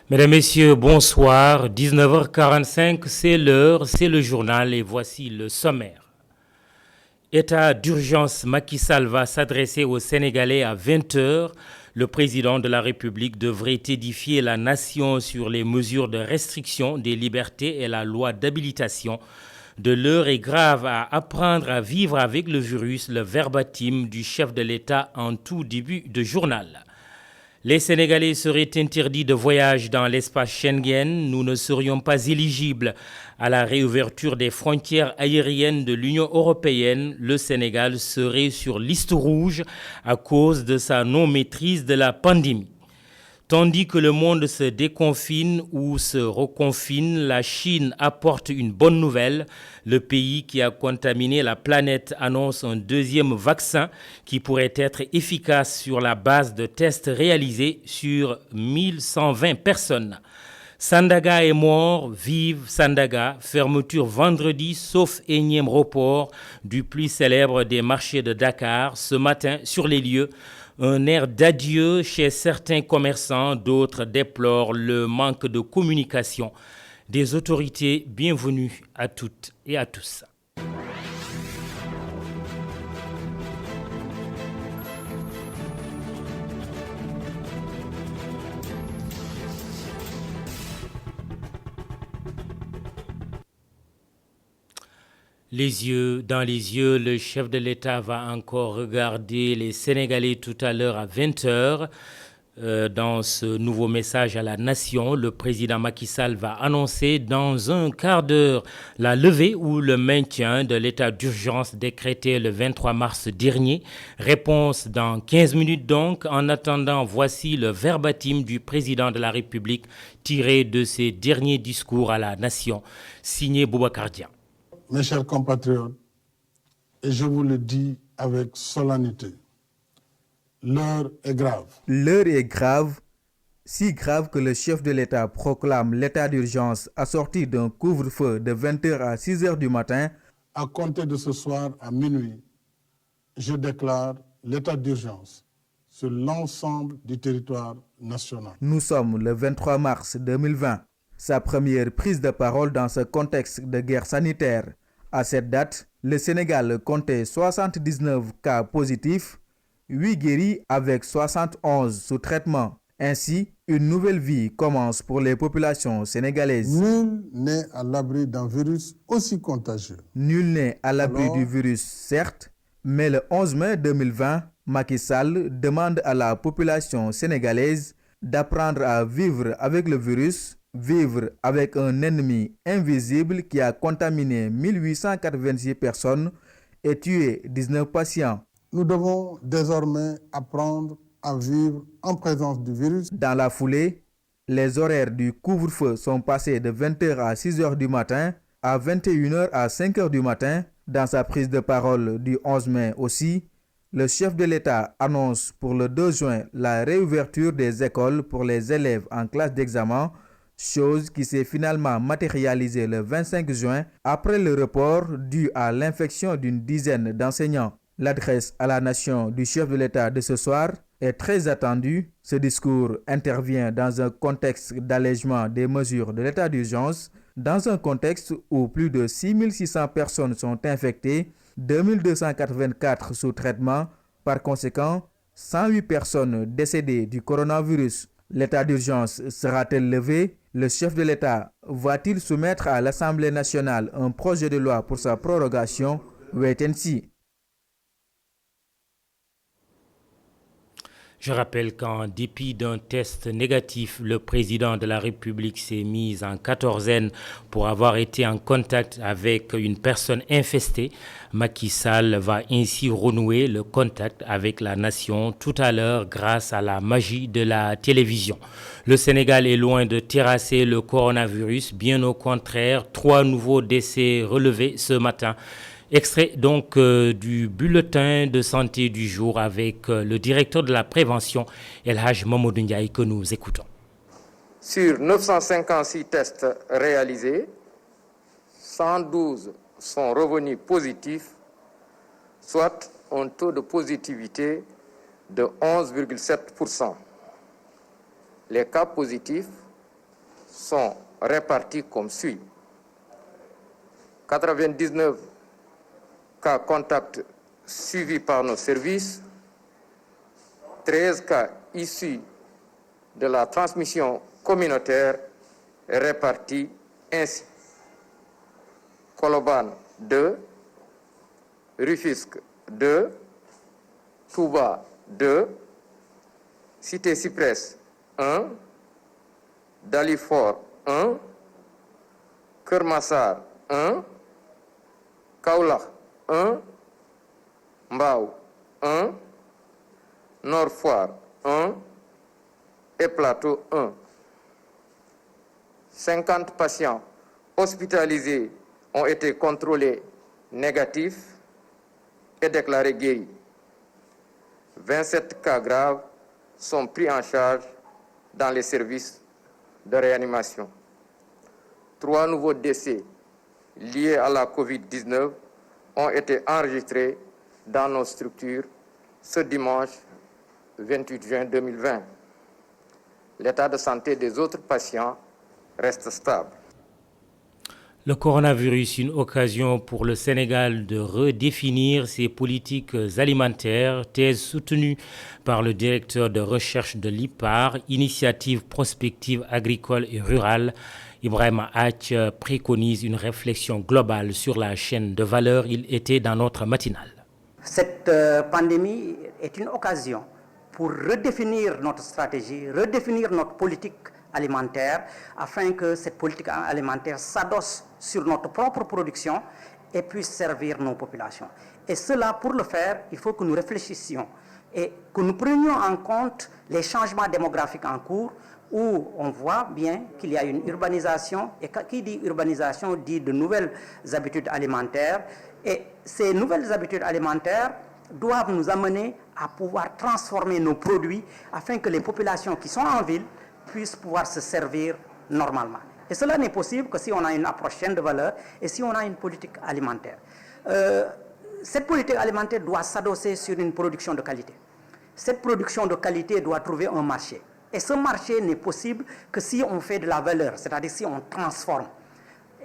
Mesdames, Messieurs, bonsoir. 19h45, c'est l'heure, c'est le journal et voici le sommaire. État d'urgence, Macky Sall va s'adresser aux Sénégalais à 20h. Le président de la République devrait édifier la nation sur les mesures de restriction des libertés et la loi d'habilitation. De l'heure est grave à apprendre à vivre avec le virus, le verbatim du chef de l'État en tout début de journal. Les Sénégalais seraient interdits de voyage dans l'espace Schengen. Nous ne serions pas éligibles à la réouverture des frontières aériennes de l'Union européenne. Le Sénégal serait sur liste rouge à cause de sa non-maîtrise de la pandémie. Tandis que le monde se déconfine ou se reconfine, la Chine apporte une bonne nouvelle. Le pays qui a contaminé la planète annonce un deuxième vaccin qui pourrait être efficace sur la base de tests réalisés sur 1120 personnes. Sandaga est mort, vive Sandaga, fermeture vendredi sauf énième report du plus célèbre des marchés de Dakar. Ce matin, sur les lieux, un air d'adieu chez certains commerçants, d'autres déplorent le manque de communication des autorités. Bienvenue à toutes et à tous. Les yeux dans les yeux, le chef de l'État va encore regarder les Sénégalais tout à l'heure à 20h. Dans ce nouveau message à la nation, le président Macky Sall va annoncer dans un quart d'heure la levée ou le maintien de l'état d'urgence décrété le 23 mars dernier. Réponse dans 15 minutes donc. En attendant, voici le verbatim du président de la République tiré de ses derniers discours à la nation, signé Boubacar Dia. Mes chers compatriotes, et je vous le dis avec solennité, l'heure est grave. L'heure est grave, si grave que le chef de l'État proclame l'état d'urgence assorti d'un couvre-feu de 20h à 6h du matin. À compter de ce soir à minuit, je déclare l'état d'urgence sur l'ensemble du territoire national. Nous sommes le 23 mars 2020. Sa première prise de parole dans ce contexte de guerre sanitaire. À cette date, le Sénégal comptait 79 cas positifs, 8 guéris avec 71 sous traitement. Ainsi, une nouvelle vie commence pour les populations sénégalaises. Nul n'est à l'abri d'un virus aussi contagieux. Nul n'est à l'abri du virus, certes, mais le 11 mai 2020, Macky Sall demande à la population sénégalaise d'apprendre à vivre avec le virus, vivre avec un ennemi invisible qui a contaminé 1886 personnes et tué 19 patients. Nous devons désormais apprendre à vivre en présence du virus. Dans la foulée, les horaires du couvre-feu sont passés de 20h à 6h du matin à 21h à 5h du matin. Dans sa prise de parole du 11 mai aussi, le chef de l'État annonce pour le 2 juin la réouverture des écoles pour les élèves en classe d'examen, chose qui s'est finalement matérialisée le 25 juin après le report dû à l'infection d'une dizaine d'enseignants. L'adresse à la nation du chef de l'État de ce soir est très attendue. Ce discours intervient dans un contexte d'allègement des mesures de l'état d'urgence, dans un contexte où plus de 6600 personnes sont infectées, 2284 sous traitement, par conséquent, 108 personnes décédées du coronavirus. L'état d'urgence sera-t-il levé? Le chef de l'État va-t-il soumettre à l'Assemblée nationale un projet de loi pour sa prorogation? Wait and see. Je rappelle qu'en dépit d'un test négatif, le président de la République s'est mis en quatorzaine pour avoir été en contact avec une personne infestée. Macky Sall va ainsi renouer le contact avec la nation tout à l'heure grâce à la magie de la télévision. Le Sénégal est loin de terrasser le coronavirus, bien au contraire, 3 nouveaux décès relevés ce matin. Extrait donc du bulletin de santé du jour avec le directeur de la prévention, El Hadj Mamadou Ndiaye, que nous écoutons. Sur 956 tests réalisés, 112 sont revenus positifs, soit un taux de positivité de 11,7%. Les cas positifs sont répartis comme suit. 99 cas contacts suivis par nos services, 13 cas issus de la transmission communautaire répartis ainsi. Colobane 2, Rufisque 2, Touba 2, Cité Cyprès 1, Dalifort 1, Keur Massar 1, Kaolack 1, Mbao 1, Nord Foire 1 et Plateau 1. 50 patients hospitalisés ont été contrôlés négatifs et déclarés guéris. 27 cas graves sont pris en charge dans les services de réanimation. 3 nouveaux décès liés à la COVID-19 ont été enregistrés dans nos structures ce dimanche 28 juin 2020. L'état de santé des autres patients reste stable. Le coronavirus, une occasion pour le Sénégal de redéfinir ses politiques alimentaires, thèse soutenue par le directeur de recherche de l'IPAR, Initiative prospective agricole et rurale. Ibrahima Hatch préconise une réflexion globale sur la chaîne de valeur. Il était dans notre matinale. Cette pandémie est une occasion pour redéfinir notre stratégie, redéfinir notre politique alimentaire, afin que cette politique alimentaire s'adosse sur notre propre production et puisse servir nos populations. Et cela, pour le faire, il faut que nous réfléchissions et que nous prenions en compte les changements démographiques en cours, où on voit bien qu'il y a une urbanisation, et qui dit urbanisation dit de nouvelles habitudes alimentaires, et ces nouvelles habitudes alimentaires doivent nous amener à pouvoir transformer nos produits afin que les populations qui sont en ville puissent pouvoir se servir normalement. Et cela n'est possible que si on a une approche chaîne de valeur et si on a une politique alimentaire. Cette politique alimentaire doit s'adosser sur une production de qualité. Cette production de qualité doit trouver un marché. Et ce marché n'est possible que si on fait de la valeur, c'est-à-dire si on transforme.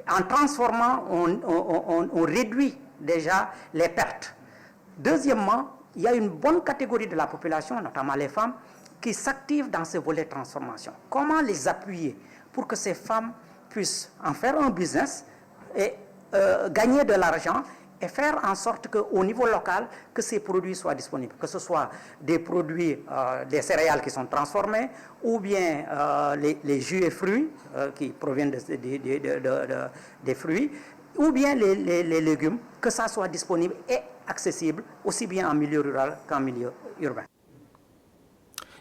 En transformant, on réduit déjà les pertes. Deuxièmement, il y a une bonne catégorie de la population, notamment les femmes, qui s'activent dans ce volet transformation. Comment les appuyer pour que ces femmes puissent en faire un business et gagner de l'argent et faire en sorte qu'au niveau local, que ces produits soient disponibles, que ce soit des produits, des céréales qui sont transformées, ou bien les jus et fruits qui proviennent des fruits, ou bien les légumes, que ça soit disponible et accessible, aussi bien en milieu rural qu'en milieu urbain.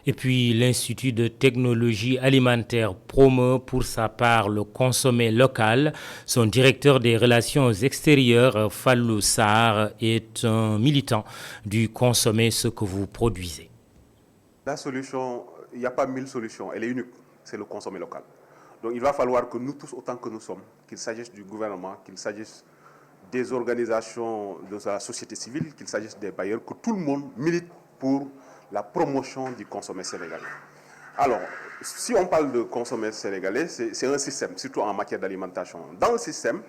Et puis l'Institut de technologie alimentaire promeut pour sa part le consommé local. Son directeur des relations extérieures, Fallou Sarr, est un militant du consommer ce que vous produisez. La solution, il n'y a pas 1000 solutions, elle est unique, c'est le consommer local. Donc il va falloir que nous tous, autant que nous sommes, qu'il s'agisse du gouvernement, qu'il s'agisse des organisations de la société civile, qu'il s'agisse des bailleurs, que tout le monde milite pour la promotion du consommé sénégalais. Alors, si on parle de consommé sénégalais, c'est un système, surtout en matière d'alimentation. Dans le système,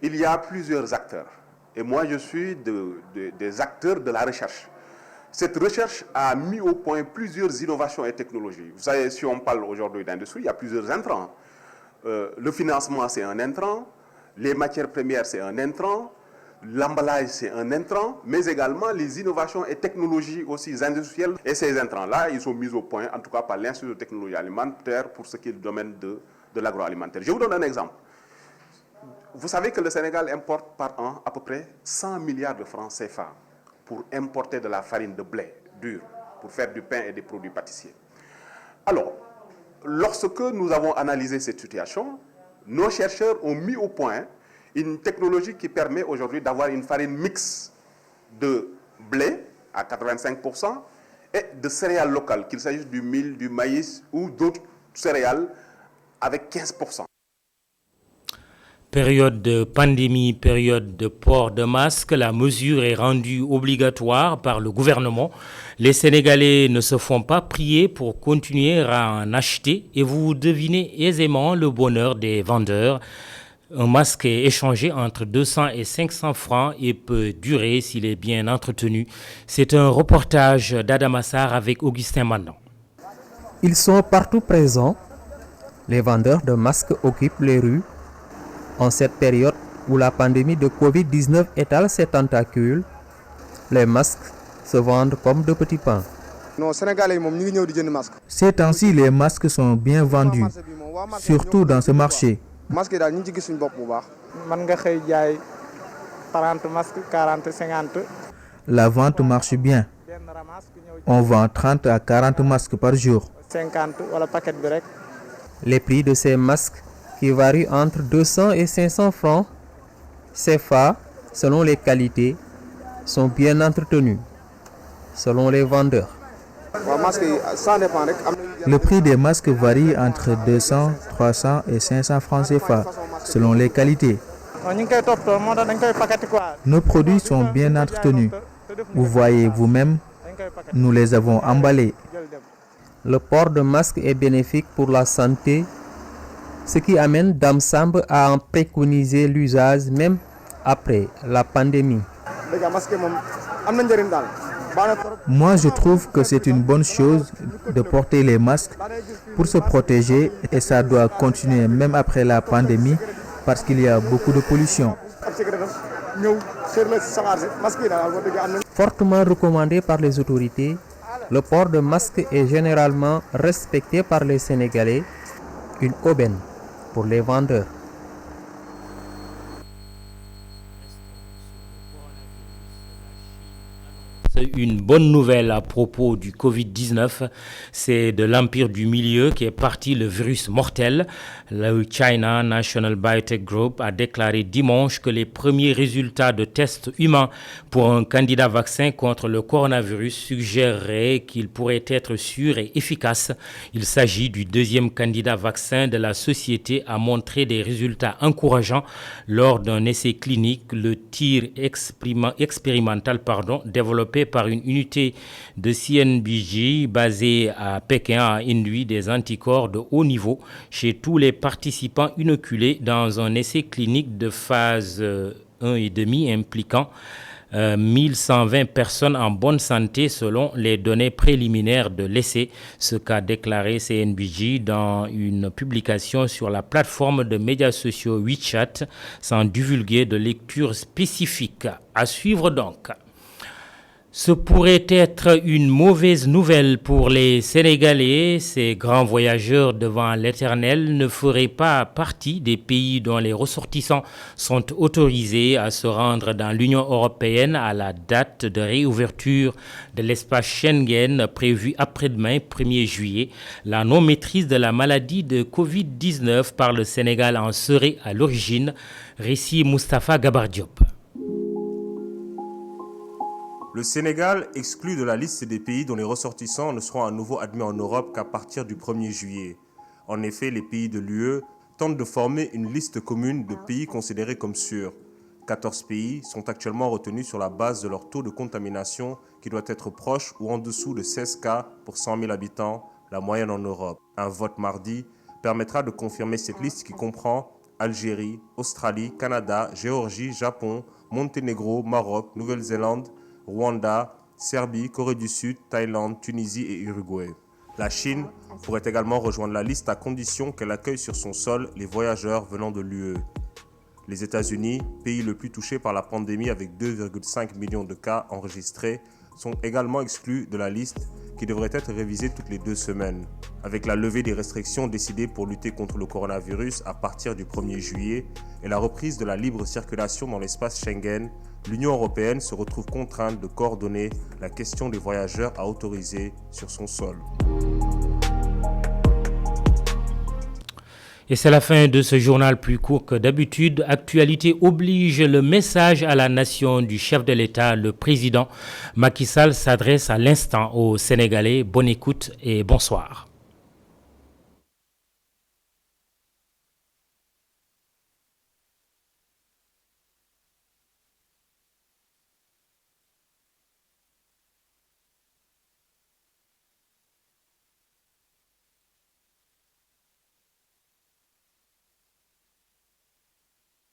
il y a plusieurs acteurs. Et moi, je suis des acteurs de la recherche. Cette recherche a mis au point plusieurs innovations et technologies. Vous savez, si on parle aujourd'hui d'industrie, il y a plusieurs intrants. Le financement, c'est un intrant. Les matières premières, c'est un intrant. L'emballage, c'est un intrant, mais également les innovations et technologies aussi industrielles. Et ces intrants-là, ils sont mis au point, en tout cas par l'Institut de technologie alimentaire, pour ce qui est le domaine de l'agroalimentaire. Je vous donne un exemple. Vous savez que le Sénégal importe par an à peu près 100 milliards de francs CFA pour importer de la farine de blé dur, pour faire du pain et des produits pâtissiers. Alors, lorsque nous avons analysé cette situation, nos chercheurs ont mis au point une technologie qui permet aujourd'hui d'avoir une farine mixte de blé à 85% et de céréales locales, qu'il s'agisse du mil, du maïs ou d'autres céréales avec 15%. Période de pandémie, période de port de masque, la mesure est rendue obligatoire par le gouvernement. Les Sénégalais ne se font pas prier pour continuer à en acheter et vous devinez aisément le bonheur des vendeurs. Un masque est échangé entre 200 et 500 francs et peut durer s'il est bien entretenu. C'est un reportage d'Adamassar avec Augustin Mandan. Ils sont partout présents. Les vendeurs de masques occupent les rues. En cette période où la pandémie de Covid-19 étale ses tentacules, les masques se vendent comme de petits pains. Ces temps-ci, les masques sont bien vendus, surtout dans ce marché. La vente marche bien. On vend 30 à 40 masques par jour. Les prix de ces masques qui varient entre 200 et 500 francs CFA selon les qualités sont bien entretenus, selon les vendeurs. Le prix des masques varie entre 200, 300 et 500 francs CFA selon les qualités. Nos produits sont bien entretenus. Vous voyez vous-même, nous les avons emballés. Le port de masque est bénéfique pour la santé, ce qui amène Dame Samb à en préconiser l'usage même après la pandémie. Moi, je trouve que c'est une bonne chose de porter les masques pour se protéger et ça doit continuer même après la pandémie parce qu'il y a beaucoup de pollution. Fortement recommandé par les autorités, le port de masque est généralement respecté par les Sénégalais, une aubaine pour les vendeurs. Une bonne nouvelle à propos du Covid-19, c'est de l'Empire du Milieu qui est parti le virus mortel. Le China National Biotech Group a déclaré dimanche que les premiers résultats de tests humains pour un candidat vaccin contre le coronavirus suggéreraient qu'il pourrait être sûr et efficace. Il s'agit du deuxième candidat vaccin de la société à montrer des résultats encourageants lors d'un essai clinique, le tir expérimental développé par une unité de CNBG basée à Pékin a induit des anticorps de haut niveau chez tous les participants inoculés dans un essai clinique de phase 1,5 impliquant 1120 personnes en bonne santé selon les données préliminaires de l'essai, ce qu'a déclaré CNBG dans une publication sur la plateforme de médias sociaux WeChat sans divulguer de lecture spécifique. À suivre donc. Ce pourrait être une mauvaise nouvelle pour les Sénégalais. Ces grands voyageurs devant l'Éternel ne feraient pas partie des pays dont les ressortissants sont autorisés à se rendre dans l'Union européenne à la date de réouverture de l'espace Schengen prévue après-demain, 1er juillet. La non-maîtrise de la maladie de Covid-19 par le Sénégal en serait à l'origine. Récit Moustapha Gabar Diop. Le Sénégal exclut de la liste des pays dont les ressortissants ne seront à nouveau admis en Europe qu'à partir du 1er juillet. En effet, les pays de l'UE tentent de former une liste commune de pays considérés comme sûrs. 14 pays sont actuellement retenus sur la base de leur taux de contamination qui doit être proche ou en dessous de 16 cas pour 100 000 habitants, la moyenne en Europe. Un vote mardi permettra de confirmer cette liste qui comprend Algérie, Australie, Canada, Géorgie, Japon, Monténégro, Maroc, Nouvelle-Zélande, Rwanda, Serbie, Corée du Sud, Thaïlande, Tunisie et Uruguay. La Chine pourrait également rejoindre la liste à condition qu'elle accueille sur son sol les voyageurs venant de l'UE. Les États-Unis, pays le plus touché par la pandémie avec 2,5 millions de cas enregistrés, sont également exclus de la liste qui devrait être révisée toutes les 2 semaines. Avec la levée des restrictions décidées pour lutter contre le coronavirus à partir du 1er juillet et la reprise de la libre circulation dans l'espace Schengen, l'Union européenne se retrouve contrainte de coordonner la question des voyageurs à autoriser sur son sol. Et c'est la fin de ce journal plus court que d'habitude. Actualité oblige, le message à la nation du chef de l'État, le président Macky Sall s'adresse à l'instant aux Sénégalais. Bonne écoute et bonsoir.